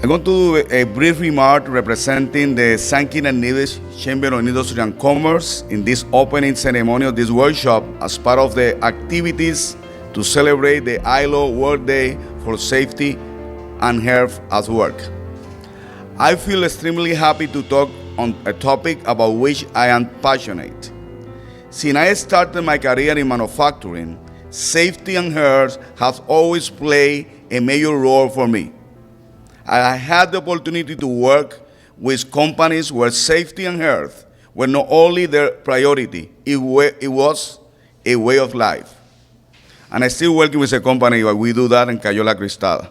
I'm going to do a brief remark representing the Sankin and Nevis Chamber of Industry and Commerce in this opening ceremony of this workshop as part of the activities to celebrate the ILO World Day for Safety and Health at Work. I feel extremely happy to talk on a topic about which I am passionate. Since I started my career in manufacturing, safety and health has always played a major role for me. I had the opportunity to work with companies where safety and health were not only their priority, it was a way of life. And I'm still working with a company where we do that in Cayola Cristada.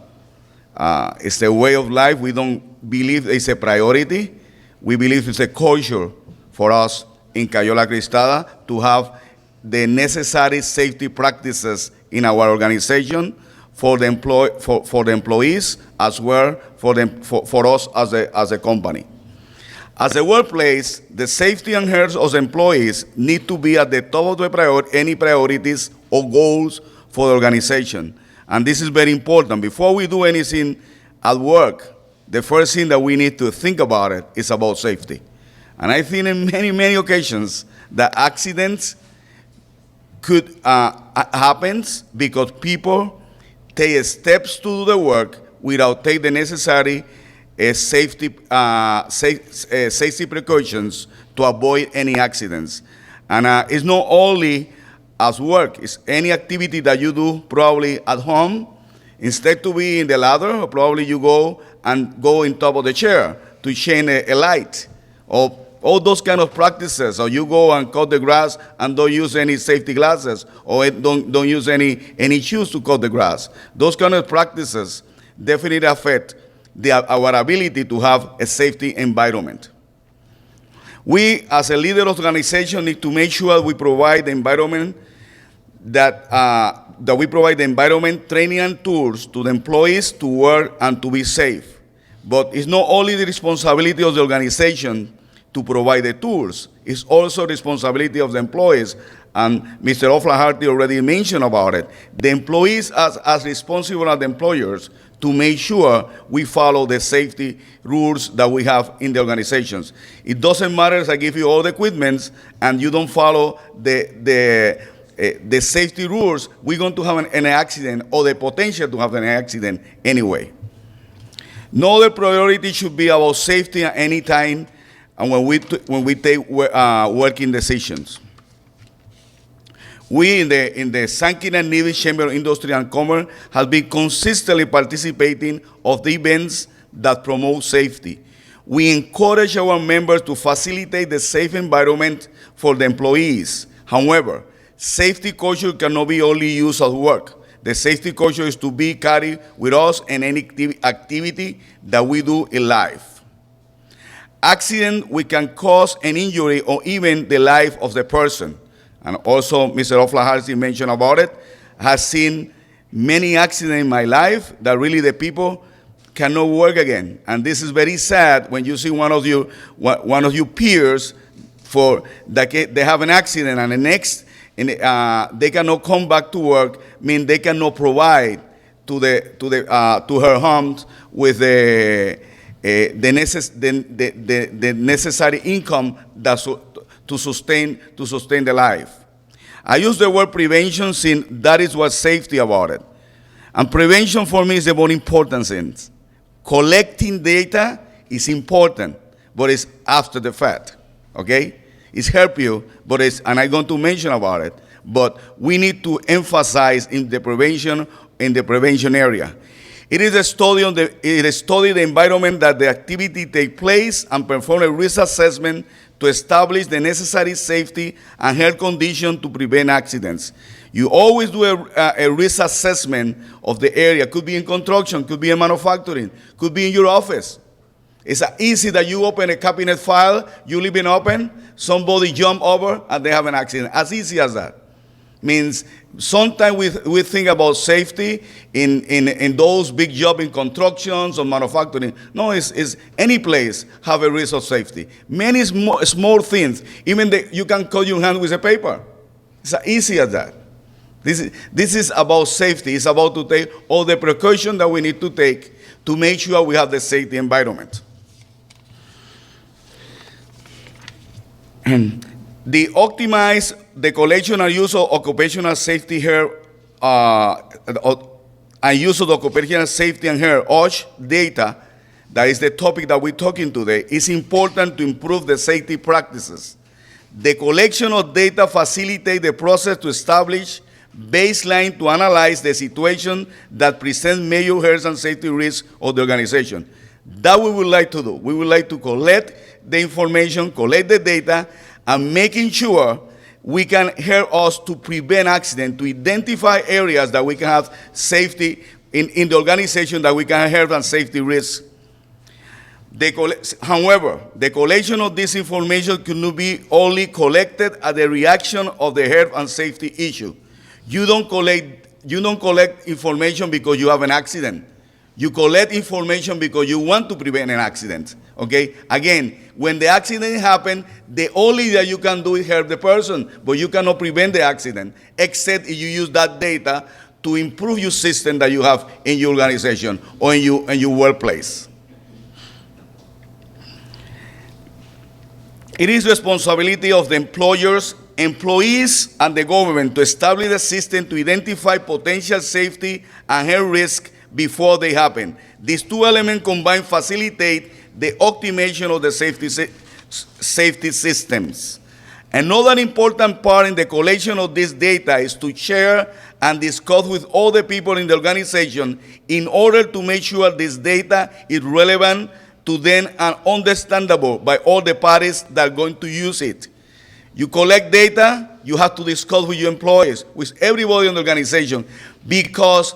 It's a way of life. We don't believe it's a priority. We believe it's a culture for us in Cayola Cristada to have the necessary safety practices in our organization for the employees as well for us as a company. As a workplace, the safety and health of employees need to be at the top of any priorities or goals for the organization. And this is very important. Before we do anything at work, the first thing that we need to think about it is about safety. And I think in many, many occasions that accidents could happen because people take steps to do the work without taking the necessary safety precautions to avoid any accidents. And it's not only as work, it's any activity that you do probably at home. Instead to be in the ladder, probably you go in top of the chair to change a light, or all those kind of practices. Or you go and cut the grass and don't use any safety glasses, or don't use any shoes to cut the grass. Those kind of practices definitely affect our ability to have a safety environment. We, as a leader of the organization, need to make sure we provide the environment that we provide the environment, training, and tools to the employees to work and to be safe. But it's not only the responsibility of the organization to provide the tools, it's also the responsibility of the employees. And Mr. O'Flaherty already mentioned about it. The employees as responsible as the employers to make sure we follow the safety rules that we have in the organizations. It doesn't matter if I give you all the equipment and you don't follow the safety rules, we're going to have an accident or the potential to have an accident anyway. No other priority should be about safety at any time and when we take working decisions. We in the Sankin and Nevis Chamber of Industry and Commerce have been consistently participating of the events that promote safety. We encourage our members to facilitate the safe environment for the employees. However, safety culture cannot be only used at work. The safety culture is to be carried with us in any activity that we do in life. Accident, we can cause an injury or even the life of the person. And also, Mr. O'Flaherty mentioned about it. I have seen many accidents in my life that really the people cannot work again. And this is very sad when you see one of your peers they have an accident and the next they cannot come back to work. Mean they cannot provide to her homes with the necessary income to sustain the life. I use the word prevention since that is what safety about it. And prevention for me is the more important thing. Collecting data is important, but it's after the fact, okay? It's help you, but and I'm going to mention about it, but we need to emphasize in the prevention area. It is a study the environment that the activity take place and perform a risk assessment to establish the necessary safety and health conditions to prevent accidents. You always do a risk assessment of the area. Could be in construction, could be in manufacturing, could be in your office. It's easy that you open a cabinet file, you leave it open, somebody jump over and they have an accident. As easy as that. Means sometimes we think about safety in those big jobs in constructions or manufacturing. No, it's any place have a risk of safety. Many small things, even you can cut your hand with a paper. It's as easy as that. This is about safety. It's about to take all the precautions that we need to take to make sure we have the safety environment. And the optimize the collection and use of occupational safety health and use of the occupational safety and health OSH data, that is the topic that we're talking today, is important to improve the safety practices. The collection of data facilitates the process to establish baseline to analyze the situation that presents major health and safety risks of the organization. That we would like to do. We would like to collect the information, collect the data, and making sure we can help us to prevent accident, to identify areas that we can have safety in the organization, that we can have health and safety risks. However, the collection of this information cannot be only collected at the reaction of the health and safety issue. You don't collect information because you have an accident. You collect information because you want to prevent an accident. Okay? Again, when the accident happens, the only that you can do is help the person, but you cannot prevent the accident, except if you use that data to improve your system that you have in your organization or in your workplace. It is responsibility of the employers, employees, and the government to establish a system to identify potential safety and health risks before they happen. These two elements combined facilitate the optimization of the safety systems. Another important part in the collection of this data is to share and discuss with all the people in the organization in order to make sure this data is relevant to them and understandable by all the parties that are going to use it. You collect data, you have to discuss with your employees, with everybody in the organization, because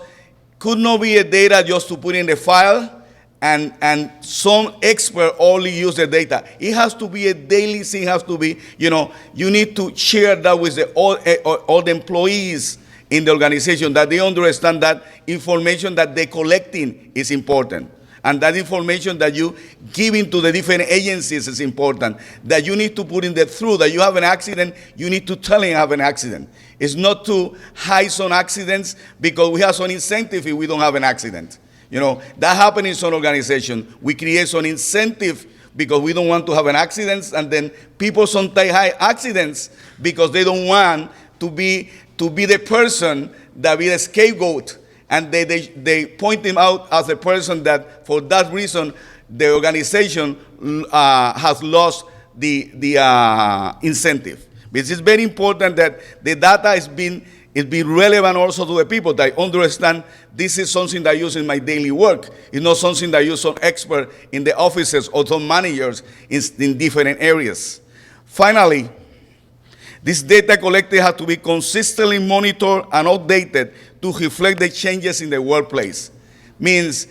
could not be a data just to put in the file and some expert only use the data. It has to be a daily thing, has to be, you need to share that with all the employees in the organization, that they understand that information that they're collecting is important. And that information that you give into the different agencies is important. That you need to put in the truth. That you have an accident, you need to tell them you have an accident. It's not to hide some accidents because we have some incentive if we don't have an accident. That happens in some organization. We create some incentive because we don't want to have an accident, and then people sometimes hide accidents because they don't want to be the person that be the scapegoat. And they point him out as a person that, for that reason, the organization has lost the incentive. But it's very important that the data is being relevant also to the people, that understand this is something that I use in my daily work. It's not something that I use some expert in the offices or some managers in different areas. Finally, this data collected has to be consistently monitored and updated to reflect the changes in the workplace. Means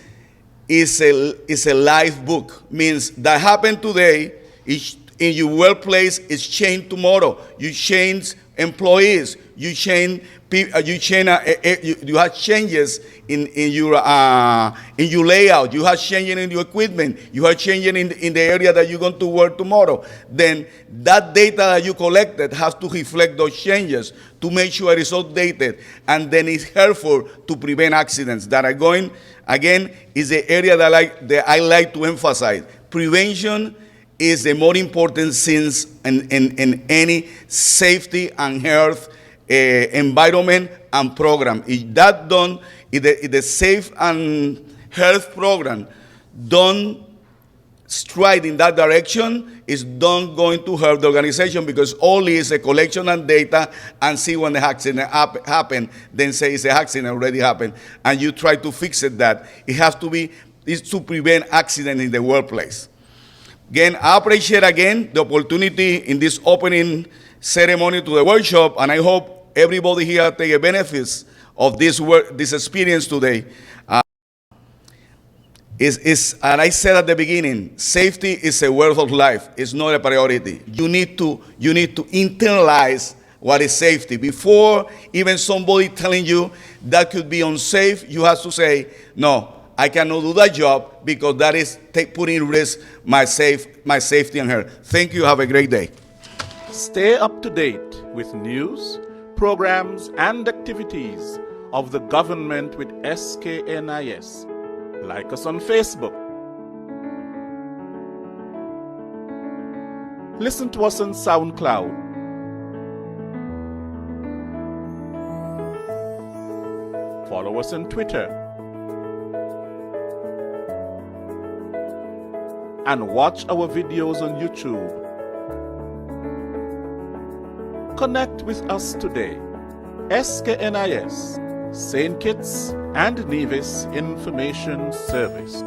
it's a live book. Means that happened today, in your workplace, it's changed tomorrow. You change employees. You change people. You have changes in your layout. You have changes in your equipment. You have changes in the area that you're going to work tomorrow. Then that data that you collected has to reflect those changes to make sure it's updated, and then it's helpful to prevent accidents that are going. Again, is the area that I like to emphasize. Prevention is the more important thing in any safety and health environment and program. If that done, if the safe and health program don't stride in that direction, it's not going to help the organization, because only is a collection of data and see when the accident happen, then say it's an accident already happened, and you try to fix it. That it has to be is to prevent accident in the workplace. Again, I appreciate the opportunity in this opening ceremony to the workshop, and I hope everybody here take a benefits of this experience today. And I said at the beginning, safety is a way of life. It's not a priority. You need to internalize what is safety. Before even somebody telling you that could be unsafe, you have to say, no, I cannot do that job because that is putting in risk my safety and health. Thank you. Have a great day. Stay up to date with news, programs, and activities of the government with SKNIS. Like us on Facebook. Listen to us on SoundCloud. Follow us on Twitter. And watch our videos on YouTube. Connect with us today. SKNIS, St. Kitts and Nevis Information Service.